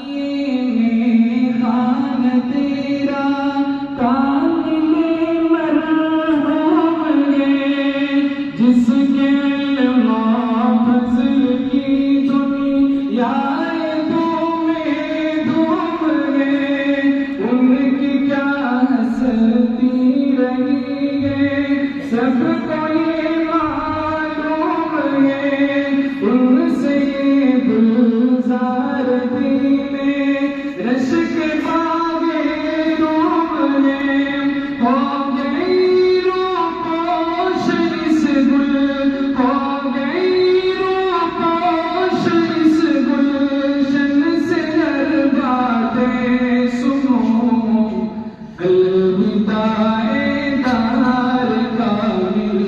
یہ خان تیرا کامل مرحوم ہے، جس کے فضل کی دنیا دھوم ہے، ان کی کیا ہستی رہی ہے سب کو یہ معلوم ہے، ان سے یہ گلزار دین رشک باغے روم ہے، ہو گئی روپوش اس گل، ہو گئی روپوش اس گلشن سے ہر باتیں سنو، الوداع دار کامل،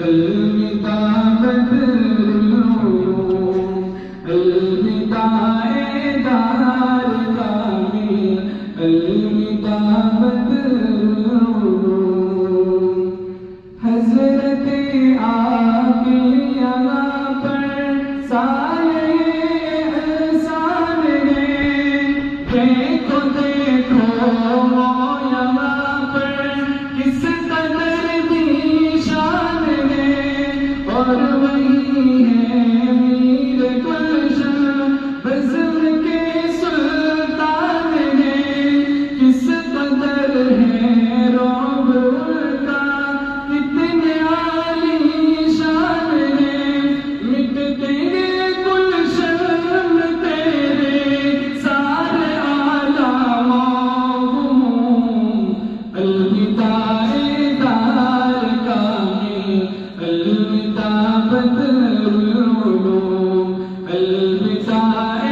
الوداع بدر العلوم، الوداع دار کامل، الوداع بدر العلوم، حضرت آقا یہاں پر سارے احسان ہیں، دیکھو دیکھو یہاں پر کس قدر کی شان ہے، اور وہی ہے میر گلشن بزم کے سلطان ہے، کس قدر ہے رعب کا کتنے عالی شان ہے، مٹتے ہیں گلشن تیرے سارے عالم الوداع دار کامل، الوداع بدر العلوم، الوداع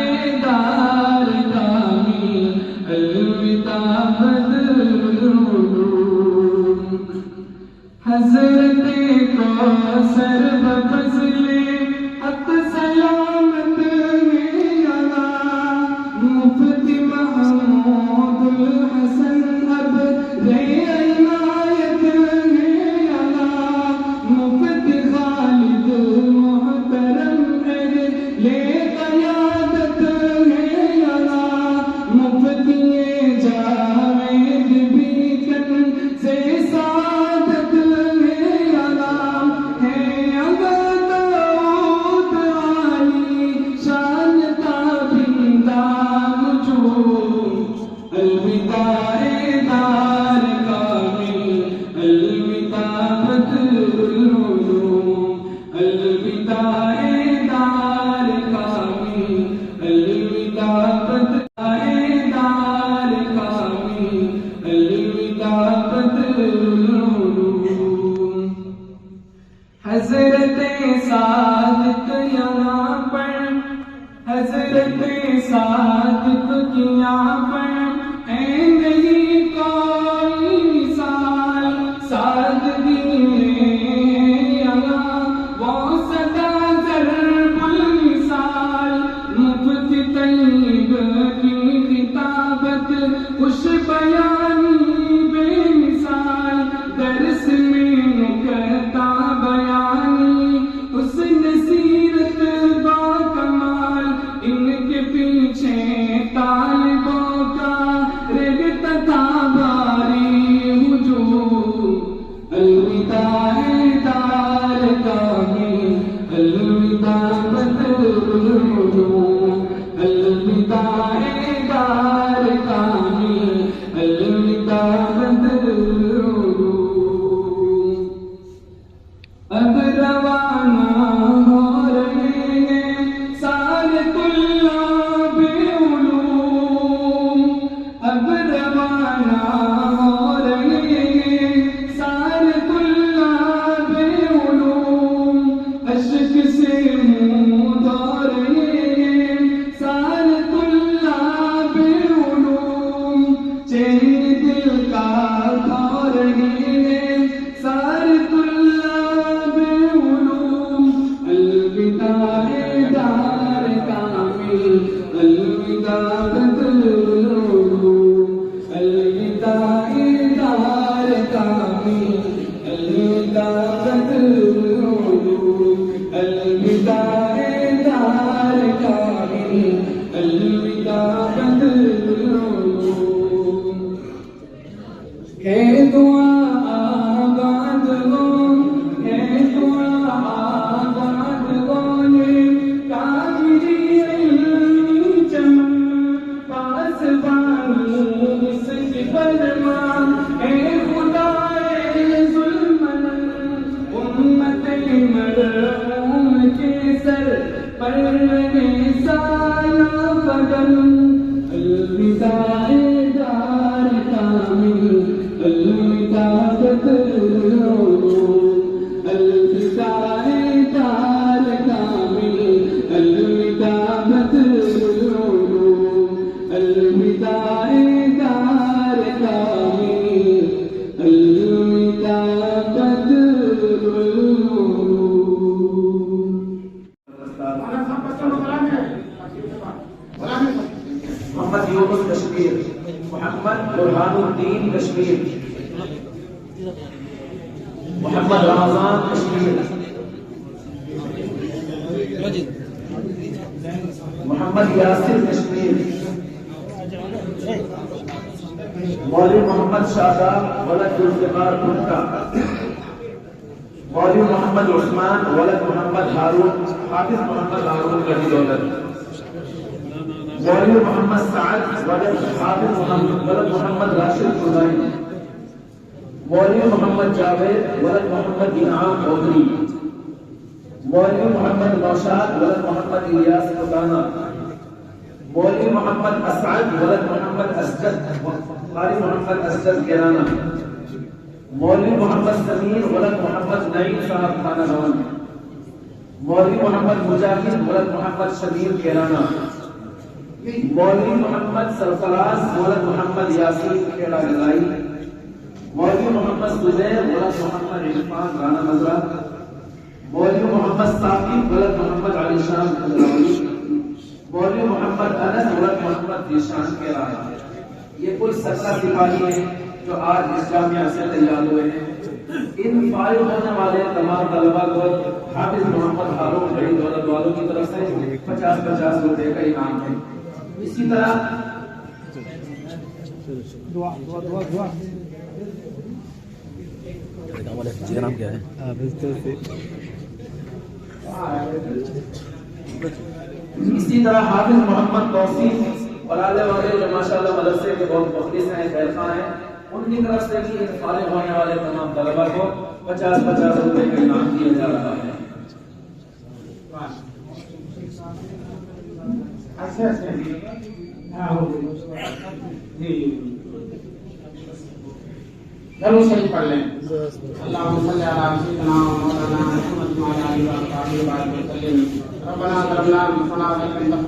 دار کامل، الوداع بدر العلوم، حضرت کوثر بفضل حق سلامت ہے یہاں، مفتی محمود الحسن اب عنایت ہے یہاں، مفتی خالد محترم لے قیادت ہے یہاں، مفتی جاوید بیکن سے سعادت ہے یہاں، ہے اگر داؤد عالی شان تابندہ وجود، الوداع دار کامل، الوداع بدر العلوم، الوداع دار کامل، الوداع بدر دار کامل، الوداع بدر العلوم، حضرت صادق یہاں پر، حضرت صادق یہاں پر ہے نہیں کوئی مثال، سادگی میں یہاں وہ سدا ضرب المثال، مفتی طیب کی خطابت خوش بیانی بے مثال، درس میں نکتہ بیانی حسن سیرت با کمال، ان کے پیچھے طالبوں کا رہتا تھا بھاری ہجوم، الوداع دار کامل، الوداع بدر العلوم، الوداع دار کامل، الوداع بدر العلوم، اب روانہ ہو رہے ہیں سارے طلاب علوم، اب روانہ ہو رہے ہیں سارے طلاب علوم، اشک سے منہ دھو رہے ہیں سارے طلاب علوم، چہرے دل کا دھو رہے ہیں سارے طلاب علوم، الوداع دار کامل، الوداع بدر العلوم، الوداع دار کامل، الوداع بدر العلوم، الوداع دار کامل، الوداع بدل الوداع دار کامل الوداع بدل العلوم الوداع دار کامل الوداع بدل العلوم الوداع دار کامل الوداع بدل العلوم. محمد یونس کشمیر، محمد برہان الدین کشمیر، محمد رمضان کشمیر، محمد یاسر کشمیر، مولوی محمد شاداب ولد ذوالفقار ٹھمکا، مولوی محمد عثمان ولد محمد ہارون حافظ محمد ہارون گنی دولت، مولوی محمد سعد ولد حافظ محمد راشد خدائی، مولوی محمد جاوید ولد محمد انعام اوگری، مولوی محمد نوشاد ولد محمد الیاس خدانا، مولوی محمد اسعد ولد محمد اسجد قاری محمد اسجد کیرانا، مولوی محمد سمیر ولد محمد نعیم صاحب خانہ روان، مولوی محمد مجاہد ولد محمد شبیر کیرانا، مولوی محمد سرفراز ولد محمد یاسین کھیڑا گلائی، مولوی محمد زبیر ولد محمد عرفان رانا مزرعہ، مولوی محمد ثاقب ولد محمد علی شان خضراوی، مولوی محمد انس ولد محمد ذیشان کیرانا. یہ کل 17 سپاہی ہیں جو آج اس جامعہ سے تیار ہوئے ہیں. ان فارغ ہونے والے تمام طلبہ کو حافظ محمد ہارون گنی دولت والوں کی طرف سے 50-50 روپے کا انعام ہے. اسی طرح نام کیا ہے؟ اسی طرح حافظ محمد توصیف پرالے والے جو ماشاءاللہ مدرسے کے بہت مخلص ہیں، خیر خواہ ہیں، ان کی طرف سے بھی ان فارغ ہونے والے تمام طلبہ کو 50-50 روپے کا انعام دیا جا رہا ہے. چلو صحیح پڑھ لیں. اللہم صلی علی سیدنا مولانا محمد وعلی آلہ وصحبہ وسلم. ربنا ظلمنا انفسنا وإن لم